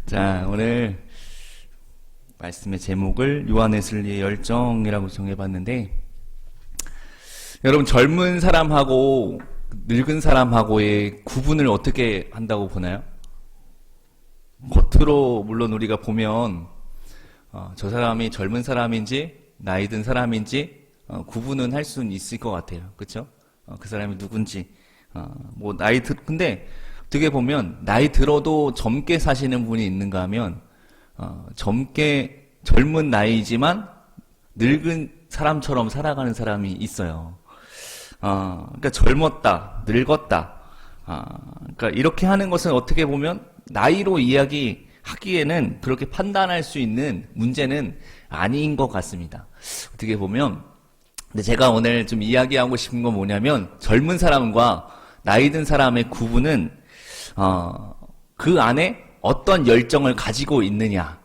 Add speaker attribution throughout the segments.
Speaker 1: 자, 오늘 말씀의 제목을 요한웨슬리의 열정이라고 정해봤는데, 여러분 젊은 사람하고 늙은 사람하고의 구분을 어떻게 한다고 보나요? 겉으로 물론 우리가 보면 저 사람이 젊은 사람인지 나이 든 사람인지 구분은 할 수는 있을 것 같아요. 그렇죠? 그 사람이 누군지 근데 어떻게 보면 나이 들어도 젊게 사시는 분이 있는가 하면 젊은 나이지만 늙은 사람처럼 살아가는 사람이 있어요. 그러니까 젊었다, 늙었다. 그러니까 이렇게 하는 것은 어떻게 보면 나이로 이야기하기에는 그렇게 판단할 수 있는 문제는 아닌 것 같습니다. 어떻게 보면, 근데 제가 오늘 좀 이야기하고 싶은 건 뭐냐면, 젊은 사람과 나이 든 사람의 구분은, 그 안에 어떤 열정을 가지고 있느냐,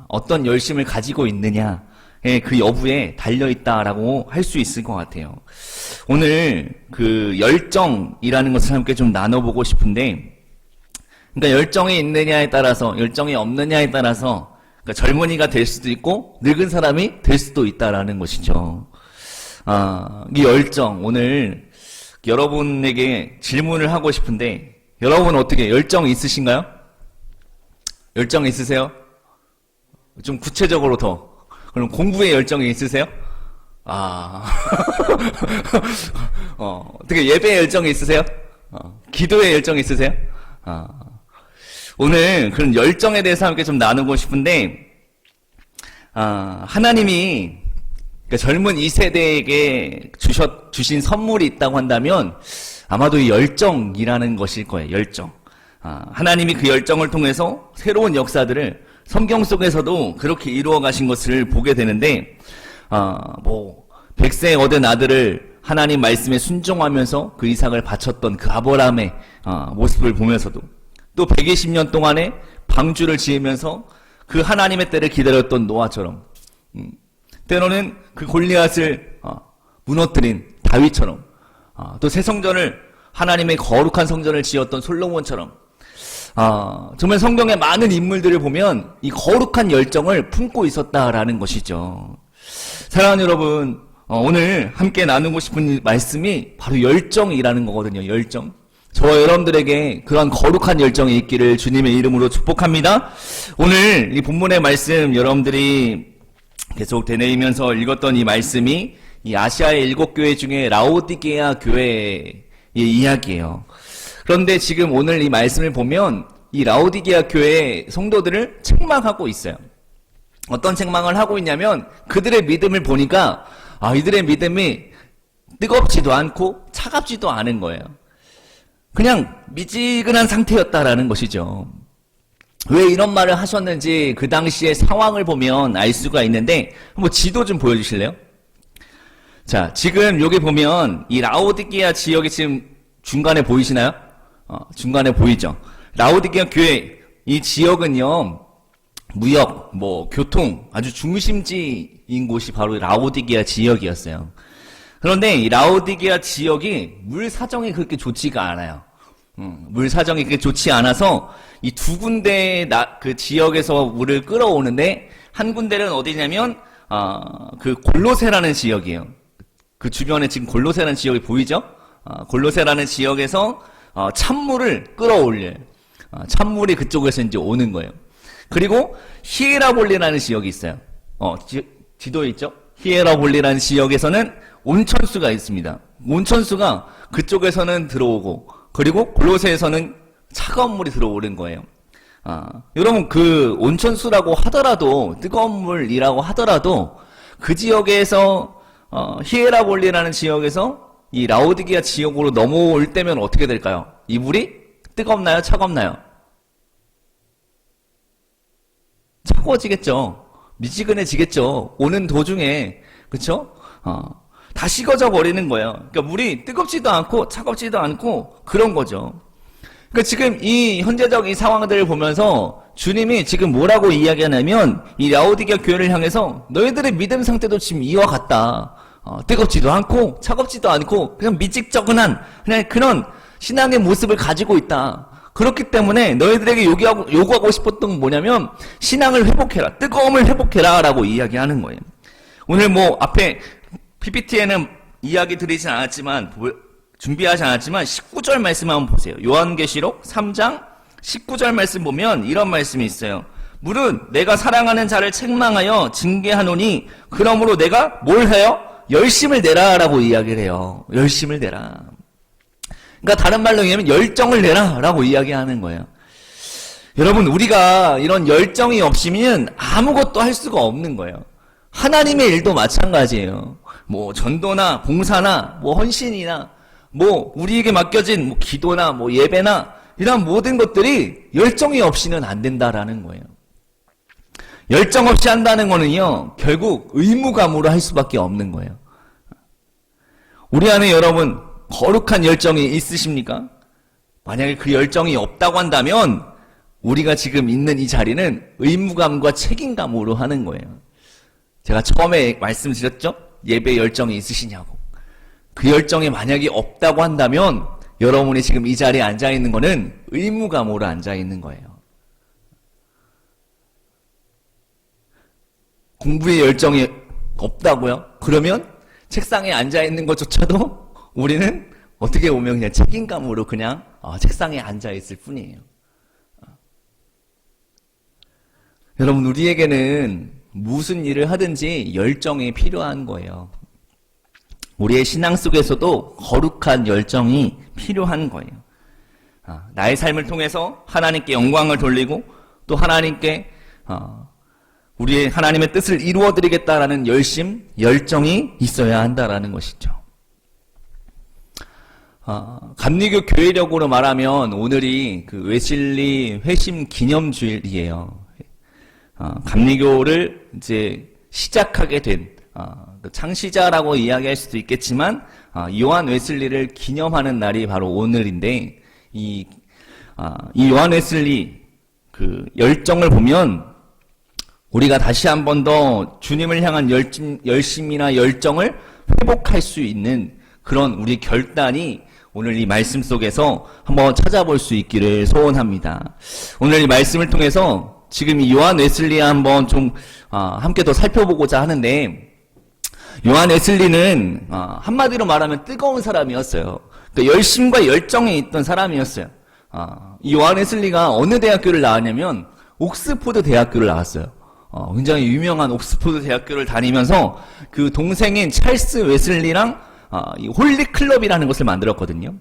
Speaker 1: 어떤 열심을 가지고 있느냐, 그 여부에 달려있다라고 할 수 있을 것 같아요. 오늘 그 열정이라는 것을 함께 좀 나눠보고 싶은데, 그러니까 열정이 있느냐에 따라서, 열정이 없느냐에 따라서, 그러니까 젊은이가 될 수도 있고, 늙은 사람이 될 수도 있다라는 것이죠. 이 열정, 오늘 여러분에게 질문을 하고 싶은데, 여러분 어떻게 열정 있으신가요? 열정 있으세요? 좀 구체적으로 더. 그럼 공부에 열정이 있으세요? 어떻게 예배에 열정이 있으세요? 기도에 열정이 있으세요? 오늘 그런 열정에 대해서 함께 좀 나누고 싶은데, 하나님이 그러니까 젊은 2세대에게 주신 선물이 있다고 한다면 아마도 이 열정이라는 것일 거예요. 열정. 하나님이 그 열정을 통해서 새로운 역사들을 성경 속에서도 그렇게 이루어 가신 것을 보게 되는데, 100세 얻은 아들을 하나님 말씀에 순종하면서 그 이삭을 바쳤던 그 아브라함의 모습을 보면서도, 또 120년 동안에 방주를 지으면서 그 하나님의 때를 기다렸던 노아처럼, 때로는 그 골리앗을 무너뜨린 다윗처럼, 또 새 성전을, 하나님의 거룩한 성전을 지었던 솔로몬처럼, 정말 성경의 많은 인물들을 보면 이 거룩한 열정을 품고 있었다라는 것이죠. 사랑하는 여러분, 오늘 함께 나누고 싶은 말씀이 바로 열정이라는 거거든요. 열정. 저와 여러분들에게 그런 거룩한 열정이 있기를 주님의 이름으로 축복합니다. 오늘 이 본문의 말씀, 여러분들이 계속 되뇌이면서 읽었던 이 말씀이 이 아시아의 7교회 중에 라오디게아 교회의 이야기예요. 그런데 지금 오늘 이 말씀을 보면 이 라오디게아 교회 성도들을 책망하고 있어요. 어떤 책망을 하고 있냐면, 그들의 믿음을 보니까 이들의 믿음이 뜨겁지도 않고 차갑지도 않은 거예요. 그냥 미지근한 상태였다라는 것이죠. 왜 이런 말을 하셨는지 그 당시의 상황을 보면 알 수가 있는데, 한번 지도 좀 보여주실래요? 자, 지금 여기 보면 이 라오디게아 지역이 지금 중간에 보이시나요? 중간에 보이죠? 라오디게아 교회, 이 지역은요, 무역, 교통, 아주 중심지인 곳이 바로 라오디게아 지역이었어요. 그런데 이 라오디게아 지역이 물 사정이 그렇게 좋지가 않아요. 물 사정이 그렇게 좋지 않아서 이 두 군데 그 지역에서 물을 끌어오는데, 한 군데는 어디냐면 그 골로세라는 지역이에요. 그 주변에 지금 골로세라는 지역이 보이죠? 골로세라는 지역에서 찬물을 끌어올려요. 찬물이 그쪽에서 이제 오는 거예요. 그리고 히에라볼리라는 지역이 있어요. 지도에 있죠? 히에라볼리라는 지역에서는 온천수가 있습니다. 온천수가 그쪽에서는 들어오고, 그리고 골로새에서는 차가운 물이 들어오는 거예요. 여러분, 그 온천수라고 하더라도, 뜨거운 물이라고 하더라도, 그 지역에서 히에라볼리라는 지역에서 이 라오디게아 지역으로 넘어올 때면 어떻게 될까요? 이 물이 뜨겁나요? 차갑나요? 차가워지겠죠. 미지근해지겠죠. 오는 도중에, 그쵸? 다 식어져 버리는 거예요. 그러니까 물이 뜨겁지도 않고 차갑지도 않고 그런 거죠. 그러니까 지금 이 현재적 이 상황들을 보면서 주님이 지금 뭐라고 이야기하냐면, 이 라오디게아 교회를 향해서 너희들의 믿음 상태도 지금 이와 같다. 뜨겁지도 않고 차갑지도 않고 그냥 미직저근한 그냥 그런 신앙의 모습을 가지고 있다. 그렇기 때문에 너희들에게 요구하고 싶었던 건 뭐냐면 신앙을 회복해라. 뜨거움을 회복해라 라고 이야기하는 거예요. 오늘 뭐 앞에 PPT에는 이야기 드리진 않았지만 준비하지 않았지만 19절 말씀 한번 보세요. 요한계시록 3장 19절 말씀 보면 이런 말씀이 있어요. 물은 내가 사랑하는 자를 책망하여 징계하노니 그러므로 내가 뭘 해요? 열심을 내라 라고 이야기를 해요. 열심을 내라. 그러니까 다른 말로 얘기하면 열정을 내라 라고 이야기하는 거예요. 여러분, 우리가 이런 열정이 없으면 아무것도 할 수가 없는 거예요. 하나님의 일도 마찬가지예요. 뭐 전도나 봉사나 뭐 헌신이나 뭐 우리에게 맡겨진 뭐 기도나 뭐 예배나 이런 모든 것들이 열정이 없이는 안 된다라는 거예요. 열정 없이 한다는 거는요, 결국 의무감으로 할 수밖에 없는 거예요. 우리 안에 여러분 거룩한 열정이 있으십니까? 만약에 그 열정이 없다고 한다면 우리가 지금 있는 이 자리는 의무감과 책임감으로 하는 거예요. 제가 처음에 말씀드렸죠? 예배 열정이 있으시냐고. 그 열정이 만약에 없다고 한다면 여러분이 지금 이 자리에 앉아있는 거는 의무감으로 앉아있는 거예요. 공부에 열정이 없다고요? 그러면 책상에 앉아있는 것조차도 우리는 어떻게 보면 그냥 책임감으로 그냥 책상에 앉아있을 뿐이에요. 여러분, 우리에게는 무슨 일을 하든지 열정이 필요한 거예요. 우리의 신앙 속에서도 거룩한 열정이 필요한 거예요. 나의 삶을 통해서 하나님께 영광을 돌리고 또 하나님께 우리의 하나님의 뜻을 이루어드리겠다라는 열정이 있어야 한다라는 것이죠. 감리교 교회력으로 말하면 오늘이 그 웨슬리 회심 기념주일이에요. 감리교를 이제 시작하게 된 창시자라고 이야기할 수도 있겠지만 요한 웨슬리를 기념하는 날이 바로 오늘인데 이 요한 웨슬리 그 열정을 보면 우리가 다시 한 번 더 주님을 향한 열심이나 열정을 회복할 수 있는 그런 우리 결단이 오늘 이 말씀 속에서 한번 찾아볼 수 있기를 소원합니다. 오늘 이 말씀을 통해서 지금 이 요한 웨슬리 한번 좀 함께 더 살펴보고자 하는데, 요한 웨슬리는 한마디로 말하면 뜨거운 사람이었어요. 그러니까 열심과 열정이 있던 사람이었어요. 이 요한 웨슬리가 어느 대학교를 나왔냐면 옥스포드 대학교를 나왔어요. 굉장히 유명한 옥스포드 대학교를 다니면서 그 동생인 찰스 웨슬리랑 이 홀리 클럽이라는 것을 만들었거든요.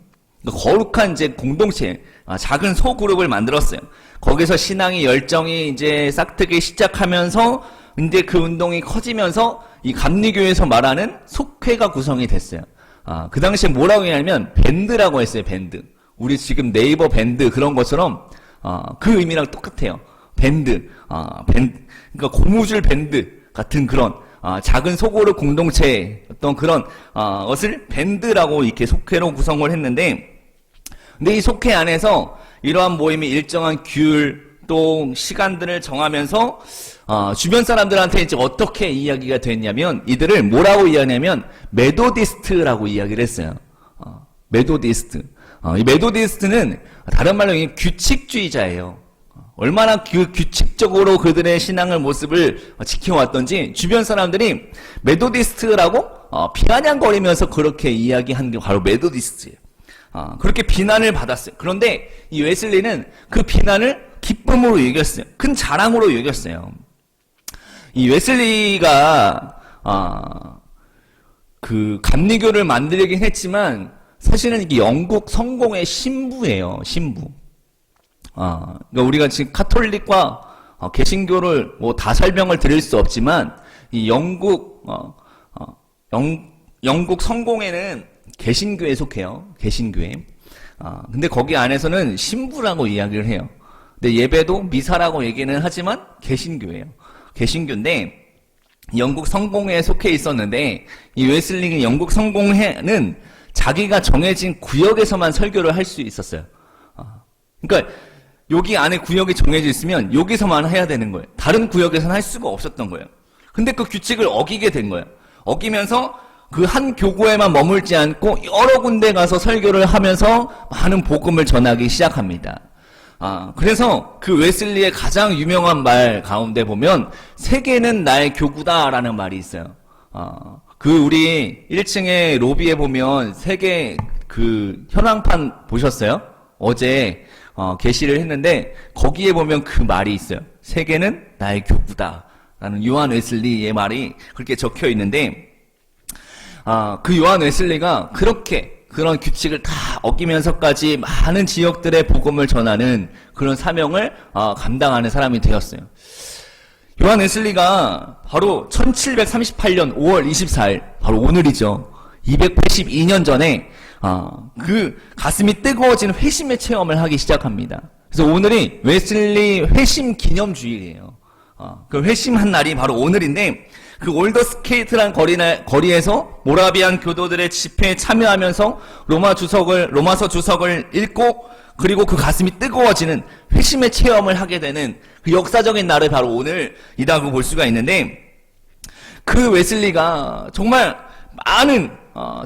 Speaker 1: 그러니까 거룩한 이제 공동체, 작은 소그룹을 만들었어요. 거기서 신앙의 열정이 이제 싹트기 시작하면서 이제 그 운동이 커지면서 이 감리교에서 말하는 속회가 구성이 됐어요. 그 당시에 뭐라고 했냐면 밴드라고 했어요. 밴드. 우리 지금 네이버 밴드 그런 것처럼 그 의미랑 똑같아요. 밴드. 그러니까 고무줄 밴드 같은 그런 작은 소그룹 공동체 어떤 그런 것을 밴드라고 이렇게 속회로 구성을 했는데, 근데 이 속회 안에서 이러한 모임이 일정한 규율 또 시간들을 정하면서 주변 사람들한테 이제 어떻게 이야기가 됐냐면 이들을 뭐라고 이야기하냐면 메도디스트라고 이야기를 했어요. 메도디스트. 이 메도디스트는 다른 말로 규칙주의자예요. 얼마나 규칙적으로 그들의 신앙을 모습을 지켜왔던지 주변 사람들이 메도디스트라고 비아냥거리면서 그렇게 이야기한 게 바로 메도디스트예요. 그렇게 비난을 받았어요. 그런데 이 웨슬리는 그 비난을 기쁨으로 여겼어요. 큰 자랑으로 여겼어요. 이 웨슬리가 그 감리교를 만들긴 했지만 사실은 이게 영국 성공의 신부예요. 신부. 그러니까 우리가 지금 카톨릭과 개신교를 뭐 다 설명을 드릴 수 없지만 이 영국 성공회는 개신교에 속해요. 개신교에. 근데 거기 안에서는 신부라고 이야기를 해요. 근데 예배도 미사라고 얘기는 하지만 개신교예요. 개신교인데 영국 성공회에 속해 있었는데 이 웨슬리의 영국 성공회는 자기가 정해진 구역에서만 설교를 할 수 있었어요. 그러니까 여기 안에 구역이 정해져 있으면 여기서만 해야 되는 거예요. 다른 구역에서는 할 수가 없었던 거예요. 근데 그 규칙을 어기게 된 거예요. 어기면서 그 한 교구에만 머물지 않고 여러 군데 가서 설교를 하면서 많은 복음을 전하기 시작합니다. 그래서 그 웨슬리의 가장 유명한 말 가운데 보면 세계는 나의 교구다라는 말이 있어요. 우리 1층에 로비에 보면 세계 그 현황판 보셨어요? 어제 게시를 했는데 거기에 보면 그 말이 있어요. 세계는 나의 교구다라는 요한 웨슬리의 말이 그렇게 적혀 있는데 그 요한 웨슬리가 그런 규칙을 다 어기면서까지 많은 지역들의 복음을 전하는 그런 사명을 감당하는 사람이 되었어요. 요한 웨슬리가 바로 1738년 5월 24일, 바로 오늘이죠. 282년 전에 그 가슴이 뜨거워지는 회심의 체험을 하기 시작합니다. 그래서 오늘이 웨슬리 회심 기념주일이에요. 그 회심한 날이 바로 오늘인데 그 올더스케이트란 거리에서 모라비안 교도들의 집회에 참여하면서 로마서 주석을 읽고 그리고 그 가슴이 뜨거워지는 회심의 체험을 하게 되는 그 역사적인 날이 바로 오늘이라고 볼 수가 있는데 그 웨슬리가 정말 많은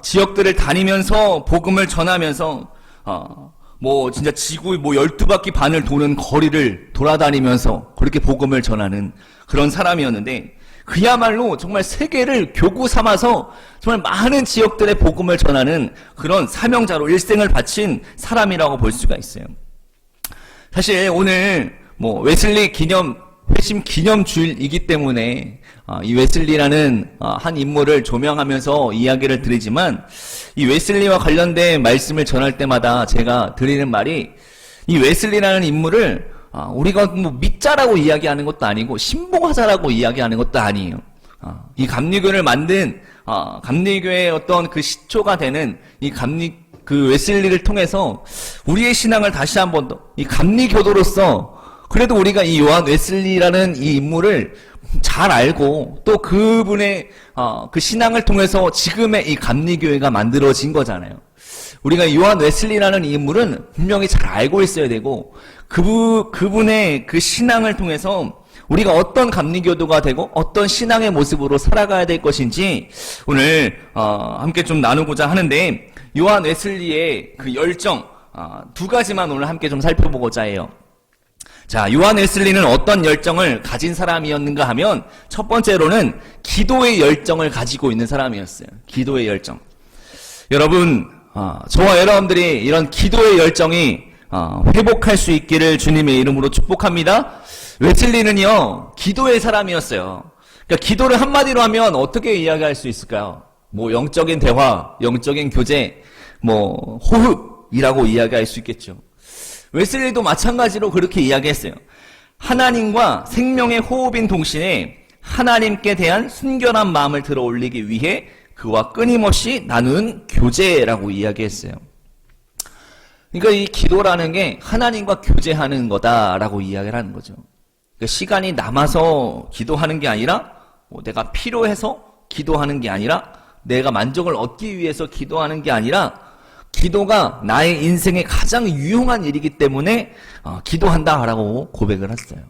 Speaker 1: 지역들을 다니면서 복음을 전하면서 진짜 지구 12바퀴 반을 도는 거리를 돌아다니면서 그렇게 복음을 전하는 그런 사람이었는데 그야말로 정말 세계를 교구 삼아서 정말 많은 지역들의 복음을 전하는 그런 사명자로 일생을 바친 사람이라고 볼 수가 있어요. 사실 오늘 웨슬리 회심 기념주일이기 때문에 이 웨슬리라는 한 인물을 조명하면서 이야기를 드리지만 이 웨슬리와 관련된 말씀을 전할 때마다 제가 드리는 말이 이 웨슬리라는 인물을 우리가 믿자라고 이야기하는 것도 아니고 신봉하자라고 이야기하는 것도 아니에요. 이 감리교를 만든 감리교의 어떤 그 시초가 되는 그 웨슬리를 통해서 우리의 신앙을 다시 한 번 더 이 감리교도로서 그래도 우리가 이 요한 웨슬리라는 이 인물을 잘 알고 또 그분의 그 신앙을 통해서 지금의 이 감리교회가 만들어진 거잖아요. 우리가 요한 웨슬리라는 이 인물은 분명히 잘 알고 있어야 되고 그분의 그 신앙을 통해서 우리가 어떤 감리교도가 되고 어떤 신앙의 모습으로 살아가야 될 것인지 오늘 함께 좀 나누고자 하는데 요한 웨슬리의 그 열정 두 가지만 오늘 함께 좀 살펴보고자 해요. 자, 요한 웨슬리는 어떤 열정을 가진 사람이었는가 하면 첫 번째로는 기도의 열정을 가지고 있는 사람이었어요. 기도의 열정. 여러분, 저와 여러분들이 이런 기도의 열정이 회복할 수 있기를 주님의 이름으로 축복합니다. 웨슬리는요, 기도의 사람이었어요. 그러니까 기도를 한마디로 하면 어떻게 이야기할 수 있을까요? 영적인 대화, 영적인 교제, 호흡이라고 이야기할 수 있겠죠. 웨슬리도 마찬가지로 그렇게 이야기했어요. 하나님과 생명의 호흡인 동시에 하나님께 대한 순결한 마음을 들어 올리기 위해 그와 끊임없이 나누는 교제라고 이야기했어요. 그러니까 이 기도라는 게 하나님과 교제하는 거다라고 이야기를 하는 거죠. 그러니까 시간이 남아서 기도하는 게 아니라 내가 필요해서 기도하는 게 아니라 내가 만족을 얻기 위해서 기도하는 게 아니라 기도가 나의 인생에 가장 유용한 일이기 때문에 기도한다라고 고백을 했어요.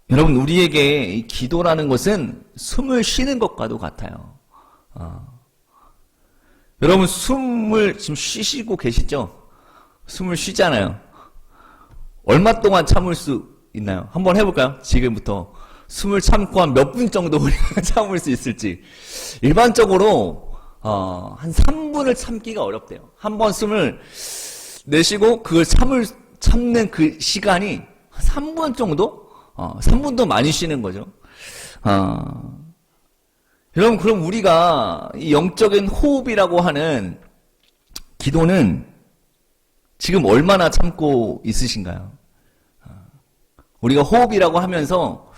Speaker 1: 여러분, 우리에게 이 기도라는 것은 숨을 쉬는 것과도 같아요. 여러분, 숨을 지금 쉬시고 계시죠? 숨을 쉬잖아요. 얼마 동안 참을 수 있나요? 한번 해볼까요? 지금부터 숨을 참고 한 몇 분 정도 우리가 참을 수 있을지. 일반적으로 한 3분을 참기가 어렵대요. 한 번 숨을 내쉬고 그걸 참는 그 시간이 한 3분 정도? 3분도 많이 쉬는 거죠. 여러분, 그럼 우리가 이 영적인 호흡이라고 하는 기도는 지금 얼마나 참고 있으신가요? 우리가 호흡이라고 하면서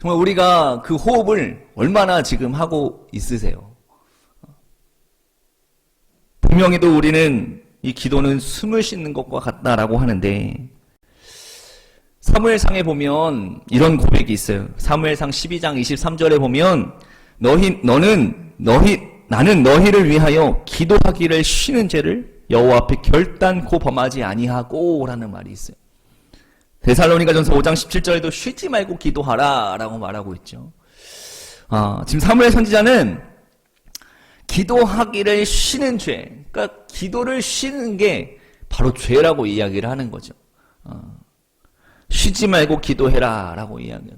Speaker 1: 정말 우리가 그 호흡을 얼마나 지금 하고 있으세요? 분명히도 우리는 이 기도는 숨을 쉬는 것과 같다라고 하는데 사무엘상에 보면 이런 고백이 있어요. 사무엘상 12장 23절에 보면 나는 너희를 위하여 기도하기를 쉬는 죄를 여호와 앞에 결단코 범하지 아니하고 라는 말이 있어요. 데살로니가전서 5장 17절에도 쉬지 말고 기도하라 라고 말하고 있죠. 지금 사무엘 선지자는 기도하기를 쉬는 죄, 그러니까 기도를 쉬는 게 바로 죄라고 이야기를 하는 거죠. 쉬지 말고 기도해라 라고 이야기해요.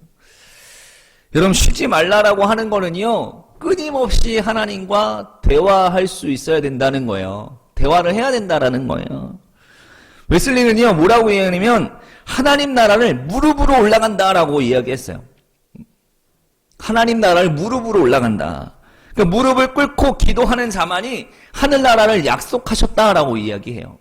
Speaker 1: 여러분, 쉬지 말라라고 하는 거는요, 끊임없이 하나님과 대화할 수 있어야 된다는 거예요. 대화를 해야 된다라는 거예요. 웨슬리는요, 뭐라고 이야기하냐면 하나님 나라를 무릎으로 올라간다라고 이야기했어요. 하나님 나라를 무릎으로 올라간다. 그러니까 무릎을 꿇고 기도하는 자만이 하늘나라를 약속하셨다라고 이야기해요.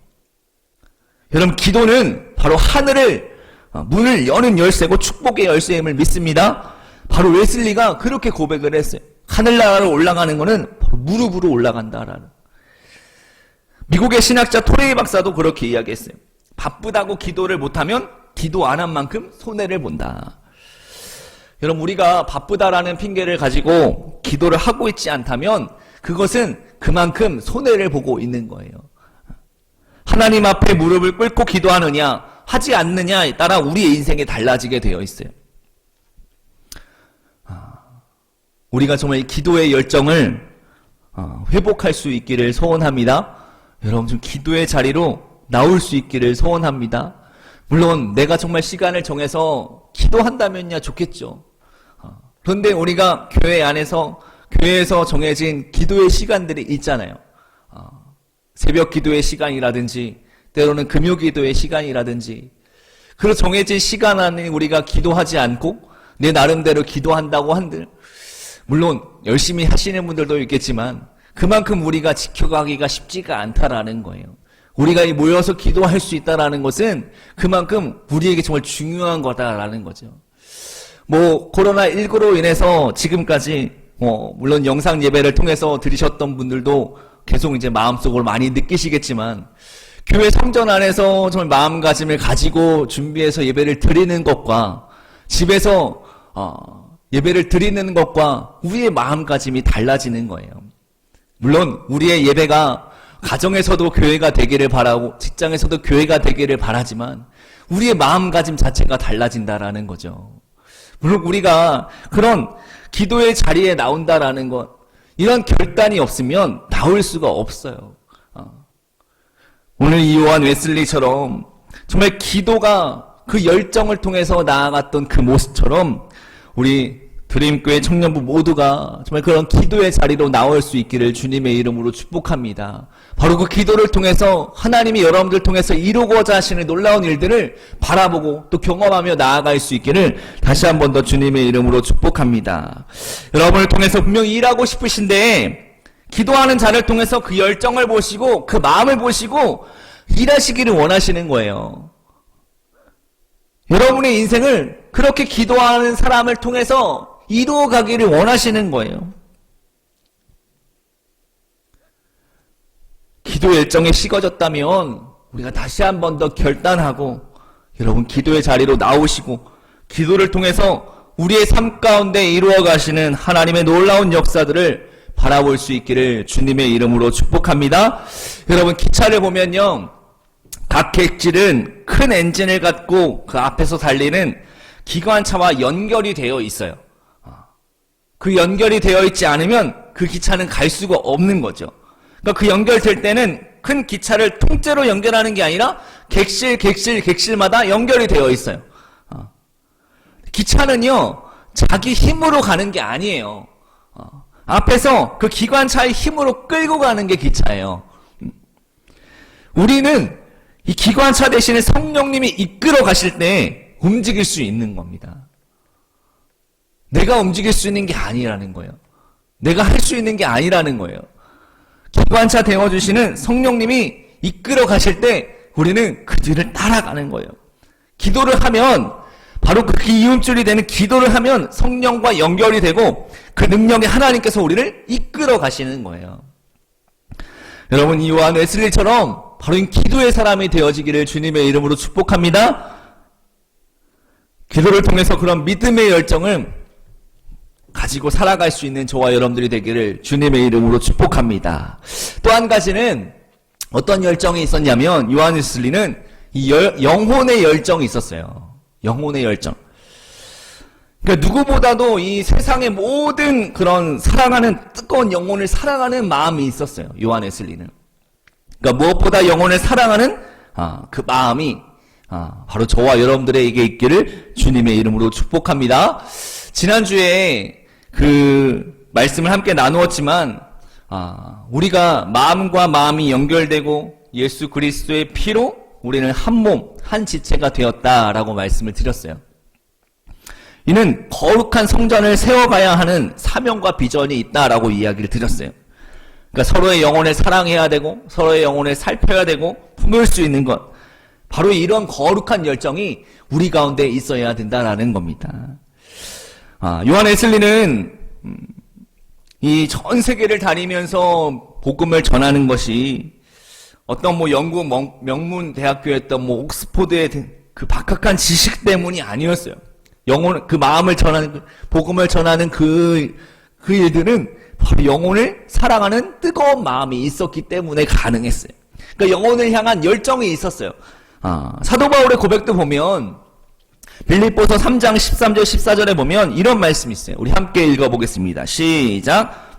Speaker 1: 여러분, 기도는 바로 하늘을 문을 여는 열쇠고 축복의 열쇠임을 믿습니다. 바로 웨슬리가 그렇게 고백을 했어요. 하늘나라로 올라가는 거는 바로 무릎으로 올라간다라는. 미국의 신학자 토레이 박사도 그렇게 이야기했어요. 바쁘다고 기도를 못하면 기도 안 한 만큼 손해를 본다. 여러분, 우리가 바쁘다라는 핑계를 가지고 기도를 하고 있지 않다면 그것은 그만큼 손해를 보고 있는 거예요. 하나님 앞에 무릎을 꿇고 기도하느냐 하지 않느냐에 따라 우리의 인생이 달라지게 되어 있어요. 우리가 정말 기도의 열정을 회복할 수 있기를 소원합니다. 여러분, 좀 기도의 자리로 나올 수 있기를 소원합니다. 물론 내가 정말 시간을 정해서 기도한다면야 좋겠죠. 그런데 우리가 교회 안에서, 교회에서 정해진 기도의 시간들이 있잖아요. 새벽 기도의 시간이라든지 때로는 금요 기도의 시간이라든지, 그런 정해진 시간 안에 우리가 기도하지 않고 내 나름대로 기도한다고 한들, 물론 열심히 하시는 분들도 있겠지만 그만큼 우리가 지켜가기가 쉽지가 않다라는 거예요. 우리가 모여서 기도할 수 있다라는 것은 그만큼 우리에게 정말 중요한 거다라는 거죠. 코로나19로 인해서 지금까지 물론 영상 예배를 통해서 들으셨던 분들도 계속 이제 마음속으로 많이 느끼시겠지만, 교회 성전 안에서 정말 마음가짐을 가지고 준비해서 예배를 드리는 것과 집에서 예배를 드리는 것과 우리의 마음가짐이 달라지는 거예요. 물론 우리의 예배가 가정에서도 교회가 되기를 바라고 직장에서도 교회가 되기를 바라지만 우리의 마음가짐 자체가 달라진다라는 거죠. 물론 우리가 그런 기도의 자리에 나온다라는 것, 이런 결단이 없으면 나올 수가 없어요. 오늘 이 요한 웨슬리처럼 정말 기도가 그 열정을 통해서 나아갔던 그 모습처럼 우리 드림교회 청년부 모두가 정말 그런 기도의 자리로 나올 수 있기를 주님의 이름으로 축복합니다. 바로 그 기도를 통해서 하나님이 여러분들 통해서 이루고자 하시는 놀라운 일들을 바라보고 또 경험하며 나아갈 수 있기를 다시 한 번 더 주님의 이름으로 축복합니다. 여러분을 통해서 분명히 일하고 싶으신데 기도하는 자를 통해서 그 열정을 보시고 그 마음을 보시고 일하시기를 원하시는 거예요. 여러분의 인생을 그렇게 기도하는 사람을 통해서 이루어가기를 원하시는 거예요. 기도 열정이 식어졌다면 우리가 다시 한 번 더 결단하고 여러분 기도의 자리로 나오시고 기도를 통해서 우리의 삶 가운데 이루어 가시는 하나님의 놀라운 역사들을 바라볼 수 있기를 주님의 이름으로 축복합니다. 여러분, 기차를 보면요, 각 객실은 큰 엔진을 갖고 그 앞에서 달리는 기관차와 연결이 되어 있어요. 그 연결이 되어 있지 않으면 그 기차는 갈 수가 없는 거죠. 그러니까 그 연결될 때는 큰 기차를 통째로 연결하는 게 아니라 객실마다 연결이 되어 있어요. 기차는요, 자기 힘으로 가는 게 아니에요. 앞에서 그 기관차의 힘으로 끌고 가는 게 기차예요. 우리는 이 기관차 대신에 성령님이 이끌어 가실 때 움직일 수 있는 겁니다. 내가 움직일 수 있는 게 아니라는 거예요. 내가 할 수 있는 게 아니라는 거예요. 기관차 되어주시는 성령님이 이끌어 가실 때 우리는 그 뒤를 따라가는 거예요. 기도를 하면, 바로 그 이음줄이 되는 기도를 하면 성령과 연결이 되고 그 능력의 하나님께서 우리를 이끌어 가시는 거예요. 여러분, 이 요한 웨슬리처럼 바로 이 기도의 사람이 되어지기를 주님의 이름으로 축복합니다. 기도를 통해서 그런 믿음의 열정을 가지고 살아갈 수 있는 저와 여러분들이 되기를 주님의 이름으로 축복합니다. 또 한 가지는 어떤 열정이 있었냐면, 요한 웨슬리는 이 영혼의 열정이 있었어요. 영혼의 열정. 그러니까 누구보다도 이 세상의 모든 그런 사랑하는, 뜨거운 영혼을 사랑하는 마음이 있었어요. 요한 웨슬리는. 그러니까 무엇보다 영혼을 사랑하는 그 마음이 바로 저와 여러분들에게 있기를 주님의 이름으로 축복합니다. 지난주에 그 말씀을 함께 나누었지만 우리가 마음과 마음이 연결되고 예수 그리스도의 피로 우리는 한 몸, 한 지체가 되었다라고 말씀을 드렸어요. 이는 거룩한 성전을 세워가야 하는 사명과 비전이 있다라고 이야기를 드렸어요. 그러니까 서로의 영혼을 사랑해야 되고 서로의 영혼을 살펴야 되고 품을 수 있는 것, 바로 이런 거룩한 열정이 우리 가운데 있어야 된다라는 겁니다. 요한 웨슬리는 이 전 세계를 다니면서 복음을 전하는 것이 어떤 영국 명문 대학교였던 옥스포드의 그 박학한 지식 때문이 아니었어요. 그 마음을 전하는, 복음을 전하는 그 일들은 바로 영혼을 사랑하는 뜨거운 마음이 있었기 때문에 가능했어요. 그러니까 영혼을 향한 열정이 있었어요. 사도 바울의 고백도 보면 빌립보서 3장 13절 14절에 보면 이런 말씀이 있어요. 우리 함께 읽어보겠습니다. 시작.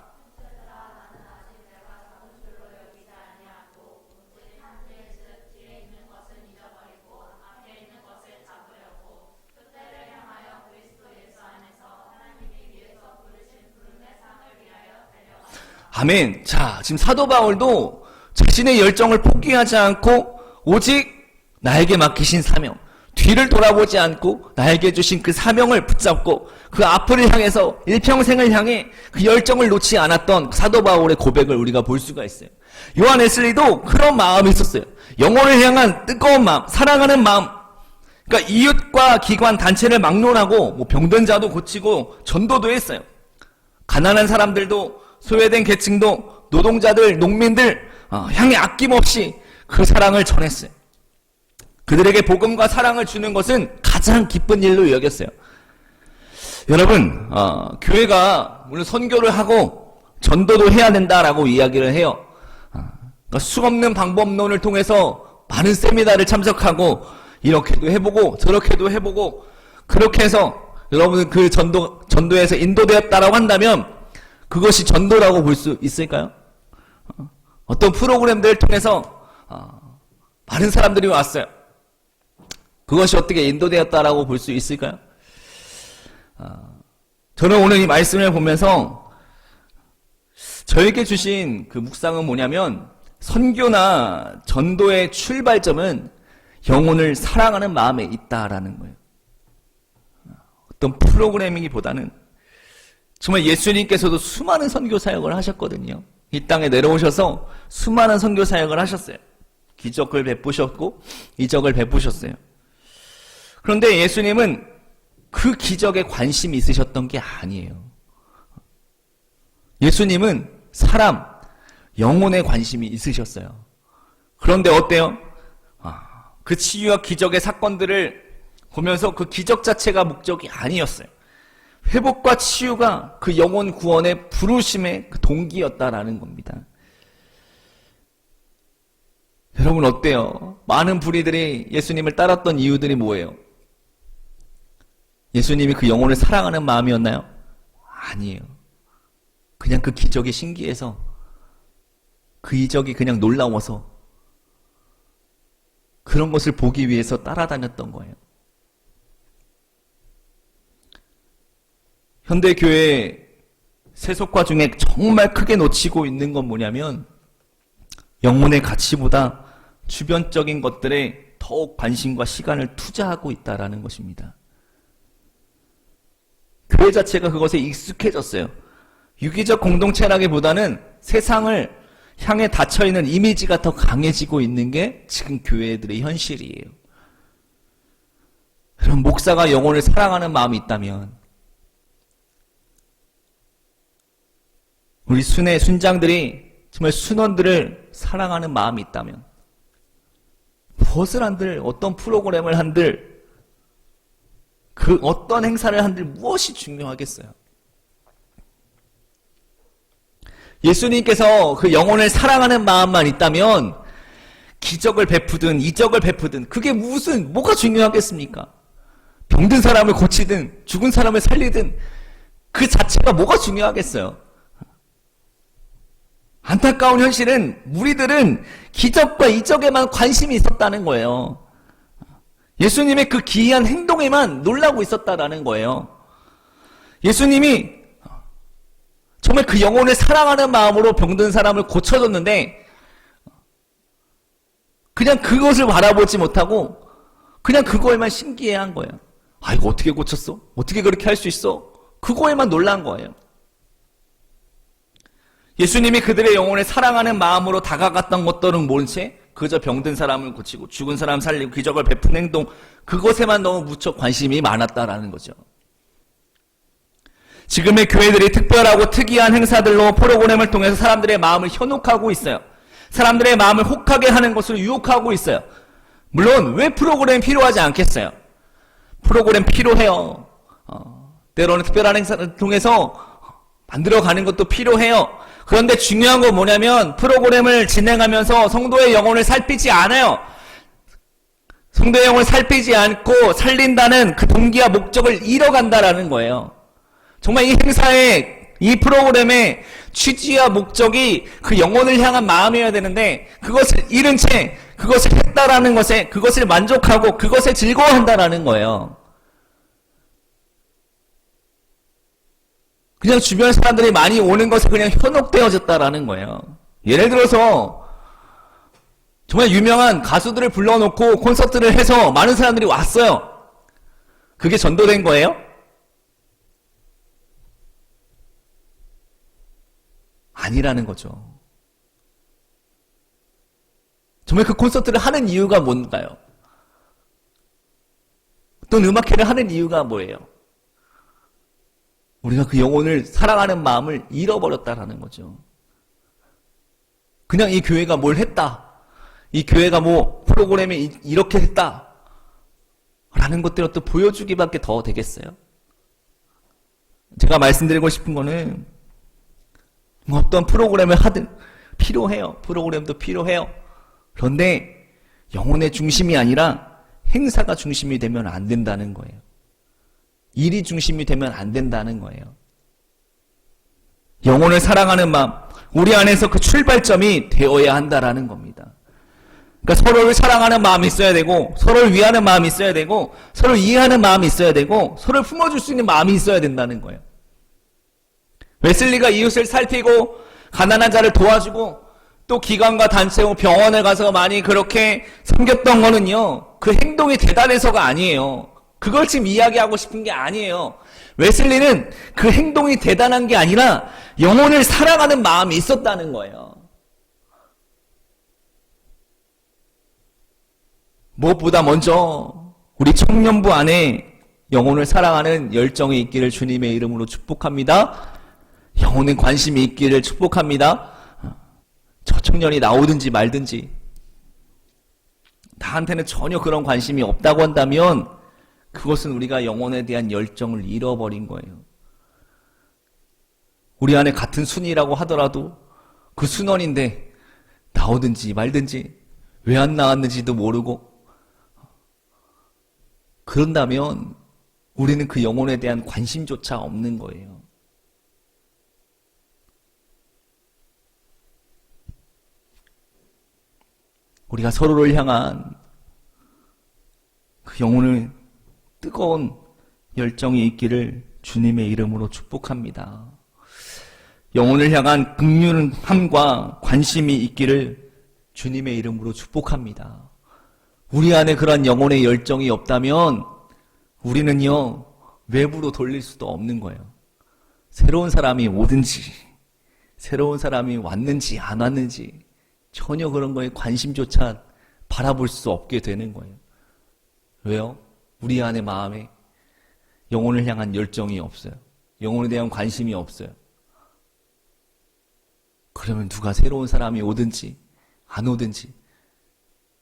Speaker 1: 아멘. 자, 지금 사도 바울도 자신의 열정을 포기하지 않고 오직 나에게 맡기신 사명, 뒤를 돌아보지 않고 나에게 주신 그 사명을 붙잡고 그 앞을 향해서 일평생을 향해 그 열정을 놓지 않았던 사도 바울의 고백을 우리가 볼 수가 있어요. 요한 웨슬리도 그런 마음이 있었어요. 영혼을 향한 뜨거운 마음, 사랑하는 마음. 그러니까 이웃과 기관, 단체를 막론하고 병든 자도 고치고 전도도 했어요. 가난한 사람들도, 소외된 계층도, 노동자들, 농민들 향해 아낌없이 그 사랑을 전했어요. 그들에게 복음과 사랑을 주는 것은 가장 기쁜 일로 여겼어요. 여러분, 교회가 물론 선교를 하고 전도도 해야 된다라고 이야기를 해요. 그러니까 수없는 방법론을 통해서 많은 세미나를 참석하고 이렇게도 해보고 저렇게도 해보고 그렇게 해서 여러분은 그 전도에서 인도되었다라고 한다면 그것이 전도라고 볼 수 있을까요? 어떤 프로그램들을 통해서 많은 사람들이 왔어요. 그것이 어떻게 인도되었다라고 볼 수 있을까요? 저는 오늘 이 말씀을 보면서 저에게 주신 그 묵상은 뭐냐면 선교나 전도의 출발점은 영혼을 사랑하는 마음에 있다라는 거예요. 어떤 프로그래밍이보다는 정말 예수님께서도 수많은 선교 사역을 하셨거든요. 이 땅에 내려오셔서 수많은 선교 사역을 하셨어요. 기적을 베푸셨고 이적을 베푸셨어요. 그런데 예수님은 그 기적에 관심이 있으셨던 게 아니에요. 예수님은 사람, 영혼에 관심이 있으셨어요. 그런데 어때요? 그 치유와 기적의 사건들을 보면서 그 기적 자체가 목적이 아니었어요. 회복과 치유가 그 영혼 구원의 부르심의 그 동기였다라는 겁니다. 여러분 어때요? 많은 부리들이 예수님을 따랐던 이유들이 뭐예요? 예수님이 그 영혼을 사랑하는 마음이었나요? 아니에요. 그냥 그 기적이 신기해서, 그 이적이 그냥 놀라워서 그런 것을 보기 위해서 따라다녔던 거예요. 현대교회 세속화 중에 정말 크게 놓치고 있는 건 뭐냐면 영혼의 가치보다 주변적인 것들에 더욱 관심과 시간을 투자하고 있다는 것입니다. 교회 자체가 그것에 익숙해졌어요. 유기적 공동체라기보다는 세상을 향해 닫혀있는 이미지가 더 강해지고 있는 게 지금 교회들의 현실이에요. 그럼 목사가 영혼을 사랑하는 마음이 있다면, 우리 순장들이 정말 순원들을 사랑하는 마음이 있다면, 무엇을 한들, 어떤 프로그램을 한들, 그 어떤 행사를 한들 무엇이 중요하겠어요? 예수님께서 그 영혼을 사랑하는 마음만 있다면 기적을 베푸든 이적을 베푸든 그게 뭐가 중요하겠습니까? 병든 사람을 고치든 죽은 사람을 살리든 그 자체가 뭐가 중요하겠어요? 안타까운 현실은 무리들은 기적과 이적에만 관심이 있었다는 거예요. 예수님의 그 기이한 행동에만 놀라고 있었다라는 거예요. 예수님이 정말 그 영혼을 사랑하는 마음으로 병든 사람을 고쳐줬는데 그냥 그것을 바라보지 못하고 그냥 그거에만 신기해한 거예요. 아, 이거 어떻게 고쳤어? 어떻게 그렇게 할 수 있어? 그거에만 놀란 거예요. 예수님이 그들의 영혼을 사랑하는 마음으로 다가갔던 것들은 모른 채 그저 병든 사람을 고치고 죽은 사람 살리고 기적을 베푼 행동, 그것에만 너무 무척 관심이 많았다라는 거죠. 지금의 교회들이 특별하고 특이한 행사들로 프로그램을 통해서 사람들의 마음을 현혹하고 있어요. 사람들의 마음을 혹하게 하는 것으로 유혹하고 있어요. 물론 왜 프로그램이 필요하지 않겠어요? 프로그램 필요해요. 때로는 특별한 행사를 통해서 만들어가는 것도 필요해요. 그런데 중요한 건 뭐냐면 프로그램을 진행하면서 성도의 영혼을 살피지 않아요. 성도의 영혼을 살피지 않고 살린다는 그 동기와 목적을 잃어간다라는 거예요. 정말 이 행사의, 이 프로그램의 취지와 목적이 그 영혼을 향한 마음이어야 되는데 그것을 잃은 채 그것을 했다라는 것에, 그것을 만족하고 그것에 즐거워한다라는 거예요. 그냥 주변 사람들이 많이 오는 것에 그냥 현혹되어졌다라는 거예요. 예를 들어서 정말 유명한 가수들을 불러놓고 콘서트를 해서 많은 사람들이 왔어요. 그게 전도된 거예요? 아니라는 거죠. 정말 그 콘서트를 하는 이유가 뭔가요? 어떤 음악회를 하는 이유가 뭐예요? 우리가 그 영혼을 사랑하는 마음을 잃어버렸다라는 거죠. 그냥 이 교회가 뭘 했다, 이 교회가 뭐 프로그램에 이렇게 했다 라는 것들을 또 보여주기밖에 더 되겠어요? 제가 말씀드리고 싶은 거는 뭐 어떤 프로그램을 하든 필요해요. 프로그램도 필요해요. 그런데 영혼의 중심이 아니라 행사가 중심이 되면 안 된다는 거예요. 일이 중심이 되면 안 된다는 거예요. 영혼을 사랑하는 마음, 우리 안에서 그 출발점이 되어야 한다라는 겁니다. 그러니까 서로를 사랑하는 마음이 있어야 되고, 서로를 위하는 마음이 있어야 되고, 서로를 이해하는 마음이 있어야 되고, 서로를 품어줄 수 있는 마음이 있어야 된다는 거예요. 웨슬리가 이웃을 살피고 가난한 자를 도와주고 또 기관과 단체 후 병원을 가서 많이 그렇게 섬겼던 거는요, 그 행동이 대단해서가 아니에요. 그걸 지금 이야기하고 싶은 게 아니에요. 웨슬리는 그 행동이 대단한 게 아니라 영혼을 사랑하는 마음이 있었다는 거예요. 무엇보다 먼저 우리 청년부 안에 영혼을 사랑하는 열정이 있기를 주님의 이름으로 축복합니다. 영혼에 관심이 있기를 축복합니다. 저 청년이 나오든지 말든지 나한테는 전혀 그런 관심이 없다고 한다면 그것은 우리가 영혼에 대한 열정을 잃어버린 거예요. 우리 안에 같은 순위라고 하더라도 그 순원인데 나오든지 말든지 왜 안 나왔는지도 모르고 그런다면 우리는 그 영혼에 대한 관심조차 없는 거예요. 우리가 서로를 향한 그 영혼을 뜨거운 열정이 있기를 주님의 이름으로 축복합니다. 영혼을 향한 긍휼함과 관심이 있기를 주님의 이름으로 축복합니다. 우리 안에 그러한 영혼의 열정이 없다면 우리는요, 외부로 돌릴 수도 없는 거예요. 새로운 사람이 오든지 새로운 사람이 왔는지 안 왔는지 전혀 그런 거에 관심조차 바라볼 수 없게 되는 거예요. 왜요? 우리 안의 마음에 영혼을 향한 열정이 없어요. 영혼에 대한 관심이 없어요. 그러면 누가 새로운 사람이 오든지 안 오든지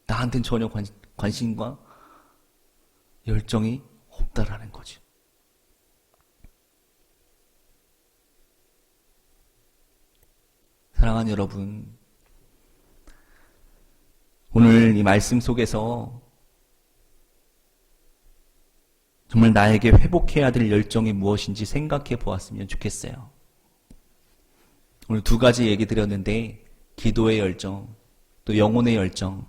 Speaker 1: 나한테는 전혀 관심과 열정이 없다라는 거죠. 사랑하는 여러분, 오늘 이 말씀 속에서 정말 나에게 회복해야 될 열정이 무엇인지 생각해 보았으면 좋겠어요. 오늘 두 가지 얘기 드렸는데 기도의 열정, 또 영혼의 열정.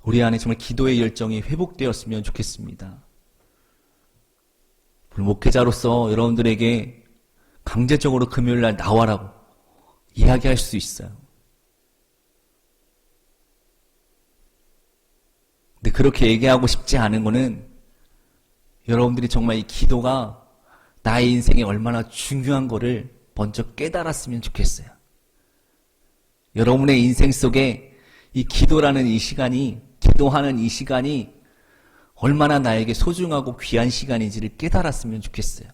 Speaker 1: 우리 안에 정말 기도의 열정이 회복되었으면 좋겠습니다. 목회자로서 여러분들에게 강제적으로 금요일날 나와라고 이야기할 수 있어요. 근데 그렇게 얘기하고 싶지 않은 거는 여러분들이 정말 이 기도가 나의 인생에 얼마나 중요한 거를 먼저 깨달았으면 좋겠어요. 여러분의 인생 속에 이 기도라는 이 시간이, 기도하는 이 시간이 얼마나 나에게 소중하고 귀한 시간인지를 깨달았으면 좋겠어요.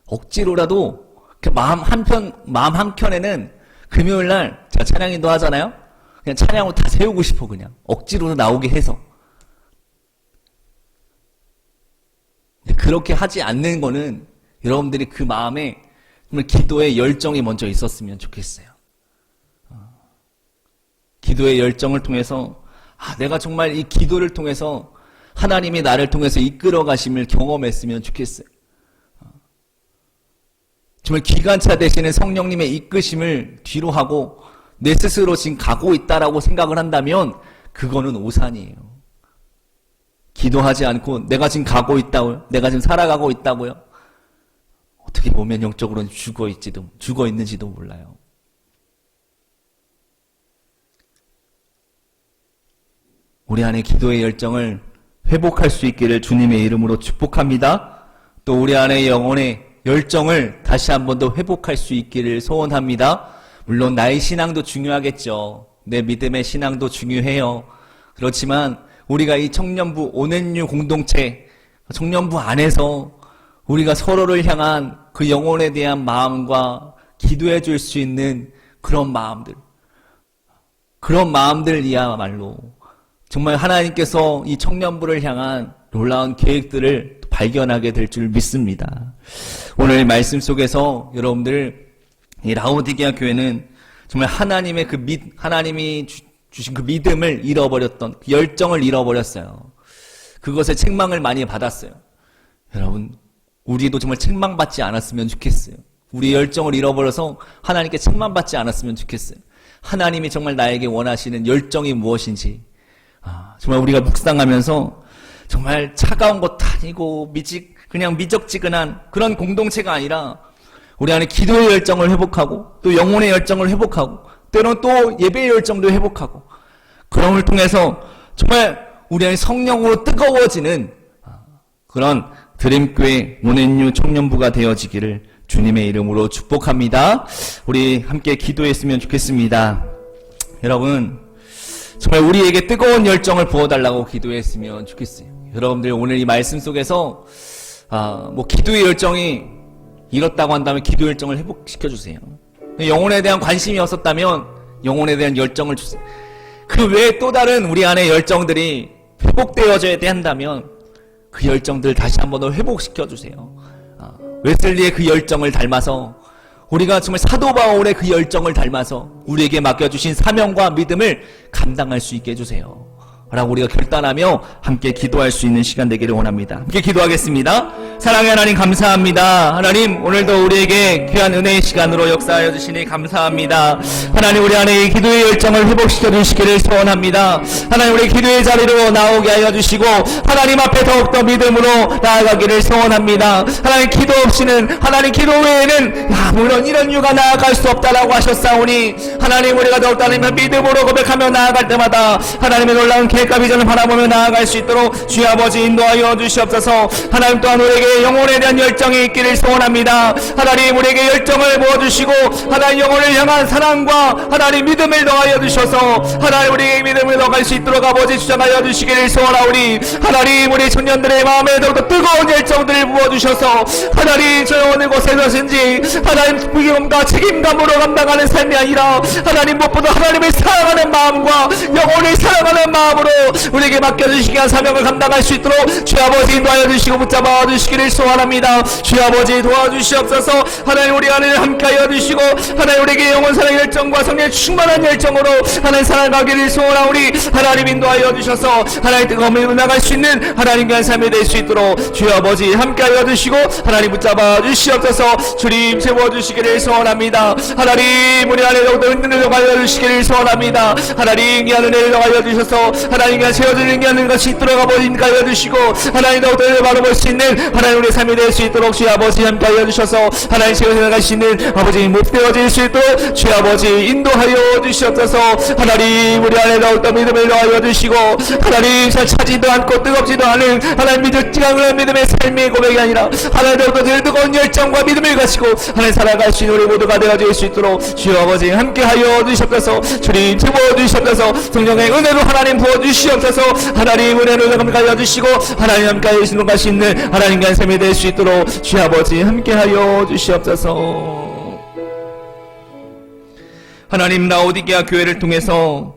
Speaker 1: 억지로라도 마음 한켠에는 금요일날 제가 찬양인도 하잖아요. 그냥 찬양으로 다 세우고 싶어. 그냥 억지로 나오게 해서. 근데 그렇게 하지 않는 거는 여러분들이 그 마음에 정말 기도의 열정이 먼저 있었으면 좋겠어요. 기도의 열정을 통해서 내가 정말 이 기도를 통해서 하나님이 나를 통해서 이끌어 가심을 경험했으면 좋겠어요. 정말 기관차 되시는 성령님의 이끄심을 뒤로 하고 내 스스로 지금 가고 있다라고 생각을 한다면 그거는 오산이에요. 기도하지 않고 내가 지금 가고 있다고요? 내가 지금 살아가고 있다고요? 어떻게 보면 영적으로는 죽어 있는지도 몰라요. 우리 안에 기도의 열정을 회복할 수 있기를 주님의 이름으로 축복합니다. 또 우리 안에 영혼의 열정을 다시 한 번 더 회복할 수 있기를 소원합니다. 물론 나의 신앙도 중요하겠죠. 내 믿음의 신앙도 중요해요. 그렇지만 우리가 이 청년부 오넷류 공동체, 청년부 안에서 우리가 서로를 향한 그 영혼에 대한 마음과 기도해 줄 수 있는 그런 마음들이야말로 정말 하나님께서 이 청년부를 향한 놀라운 계획들을 발견하게 될 줄 믿습니다. 오늘 말씀 속에서 여러분들 이 라오디게아 교회는 정말 하나님의 하나님이 주신 그 믿음을 잃어버렸던 그 열정을 잃어버렸어요. 그것에 책망을 많이 받았어요. 여러분, 우리도 정말 책망받지 않았으면 좋겠어요. 우리 열정을 잃어버려서 하나님께 책망받지 않았으면 좋겠어요. 하나님이 정말 나에게 원하시는 열정이 무엇인지 정말 우리가 묵상하면서 정말 차가운 것도 아니고 그냥 미적지근한 그런 공동체가 아니라 우리 안에 기도의 열정을 회복하고 또 영혼의 열정을 회복하고 때로는 또 예배의 열정도 회복하고 그럼을 통해서 정말 우리 안에 성령으로 뜨거워지는 그런 드림교회 오넷류 청년부가 되어지기를 주님의 이름으로 축복합니다. 우리 함께 기도했으면 좋겠습니다. 여러분, 정말 우리에게 뜨거운 열정을 부어달라고 기도했으면 좋겠어요. 여러분들 오늘 이 말씀 속에서 기도의 열정이 잃었다고 한다면 기도의 열정을 회복시켜주세요. 영혼에 대한 관심이 없었다면 영혼에 대한 열정을 주세요. 그 외에 또 다른 우리 안의 열정들이 회복되어져야 한다면 그 열정들 다시 한 번 더 회복시켜주세요. 웨슬리의 그 열정을 닮아서 우리가 정말 사도 바울의 그 열정을 닮아서 우리에게 맡겨주신 사명과 믿음을 감당할 수 있게 해주세요. 라고 우리가 결단하며 함께 기도할 수 있는 시간 되기를 원합니다. 함께 기도하겠습니다. 사랑의 하나님 감사합니다. 하나님 오늘도 우리에게 귀한 은혜의 시간으로 역사하여 주시니 감사합니다. 하나님 우리 안에 이 기도의 열정을 회복시켜 주시기를 소원합니다. 하나님 우리 기도의 자리로 나오게 하여 주시고 하나님 앞에 더욱더 믿음으로 나아가기를 소원합니다. 하나님 기도 없이는 하나님 기도 외에는 물론 이런 이유가 나아갈 수 없다라고 하셨사오니 하나님 우리가 더욱더 하나님의 믿음으로 고백하며 나아갈 때마다 하나님의 놀라운 계획과 비전을 바라보며 나아갈 수 있도록 주의 아버지 인도하여 주시옵소서. 하나님 또한 우리에게 영혼에 대한 열정이 있기를 소원합니다. 하나님 우리에게 열정을 부어주시고 하나님 영혼을 향한 사랑과 하나님 믿음을 더하여 주셔서 하나님 우리에게 믿음을 더할 수 있도록 아버지 주장하여 주시기를 소원하오니 하나님 우리 청년들의 마음에 더욱더 뜨거운 열정들을 부어주셔서 하나님 저 어느 곳에서든지 하나님 부기움과 책임감으로 감당하는 삶이 아니라 하나님 무엇보다 하나님을 사랑하는 마음과 영혼을 사랑하는 마음으로 우리에게 맡겨주시기 한 사명을 감당할 수 있도록 주 아버지 인도하여 주시고 붙잡아 주시기를 이루어지기를 소원합니다. 주여 아버지 도와주시옵소서. 하나님 우리 안에 함께하여 주시고 하나님 우리에게 영원 사랑의 열정과 성령의 충만한 열정으로 하나님 살아가기를 소원하오니 하나님 인도하여 주셔서 하나님 뜨거움을 나갈 수 있는 하나님과의 삶이 될 수 있도록 주여 아버지 함께하여 주시고 하나님 붙잡아 주시옵소서. 주님 채워주시기를 소원합니다. 하나님 우리 안에 더욱더 은혜를 더하여 주시기를 소원합니다. 하나님 이 안에 은혜를 더하여 주셔서 하나님과 채워지는 게 하는 것이 들어가 버리니까 하여 주시고 하나님 더욱더 은혜를 바라볼 수 있는 하나님 우리의 삶이 될 수 있도록 주여 아버지 함께하여 주셔서 하나님 채워져 나갈 수 있는 아버지 못되어질 수 있도록 주여 아버지 인도하여 주시옵소서. 하나님 우리 안에 더욱더 믿음을 더하여 주시고 하나님 잘 차지도 않고 뜨겁지도 않은 하나님 믿지 않는 믿음의 삶의 고백이 아니라 하나님 더욱더 늘 뜨거운 열정과 믿음을 가지고 하나님 살아갈 수 있는 우리 모두가 되어질 수 있도록 주여 아버지 함께하여 주시옵소서. 주님 채워주시옵소서. 성령의 은혜로 하나님 부어주시옵소서. 하나님 은혜로 함께하여 주시고 하나님 함께하여 주시는 것이 있는 하나님과의 삶이 될 수 있도록 주여 아버지 함께하여 주시옵소서. 하나님 라오디게아 교회를 통해서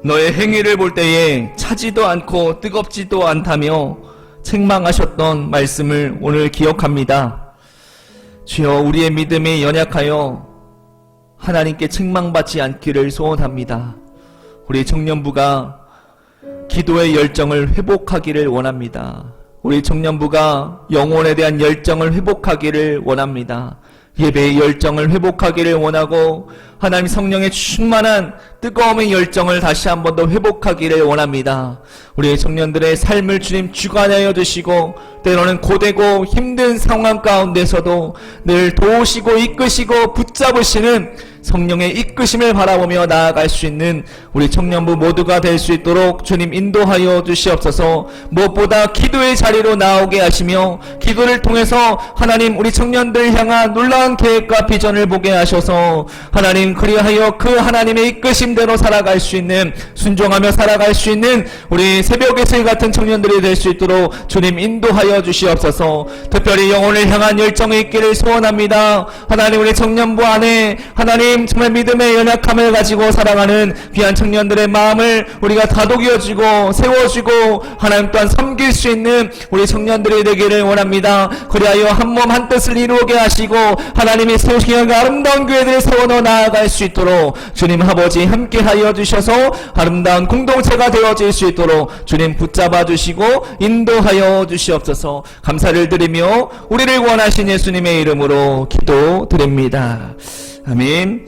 Speaker 1: 너의 행위를 볼 때에 차지도 않고 뜨겁지도 않다며 책망하셨던 말씀을 오늘 기억합니다. 주여 우리의 믿음이 연약하여 하나님께 책망받지 않기를 소원합니다. 우리 청년부가 기도의 열정을 회복하기를 원합니다. 우리 청년부가 영혼에 대한 열정을 회복하기를 원합니다. 예배의 열정을 회복하기를 원하고 하나님 성령의 충만한 뜨거움의 열정을 다시 한 번 더 회복하기를 원합니다. 우리 청년들의 삶을 주님 주관하여 주시고 때로는 고되고 힘든 상황 가운데서도 늘 도우시고 이끄시고 붙잡으시는 성령의 이끄심을 바라보며 나아갈 수 있는 우리 청년부 모두가 될 수 있도록 주님 인도하여 주시옵소서. 무엇보다 기도의 자리로 나오게 하시며 기도를 통해서 하나님 우리 청년들 향한 놀라운 계획과 비전을 보게 하셔서 하나님 그리하여 그 하나님의 이끄심대로 살아갈 수 있는 순종하며 살아갈 수 있는 우리 새벽의 새 같은 청년들이 될 수 있도록 주님 인도하여 주시옵소서. 특별히 영혼을 향한 열정이 있기를 소원합니다. 하나님 우리 청년부 안에 하나님 정말 믿음의 연약함을 가지고 살아가는 귀한 청년들의 마음을 우리가 다독여주고 세워주고 하나님 또한 섬길 수 있는 우리 청년들이 되기를 원합니다. 그리하여 한 몸 한 뜻을 이루게 하시고 하나님이 세우시는 아름다운 교회들을 세워놓아 나아갈 수 있도록 주님 아버지 함께하여 주셔서 아름다운 공동체가 되어질 수 있도록 주님 붙잡아 주시고 인도하여 주시옵소서. 감사를 드리며 우리를 원하신 예수님의 이름으로 기도드립니다. 아멘.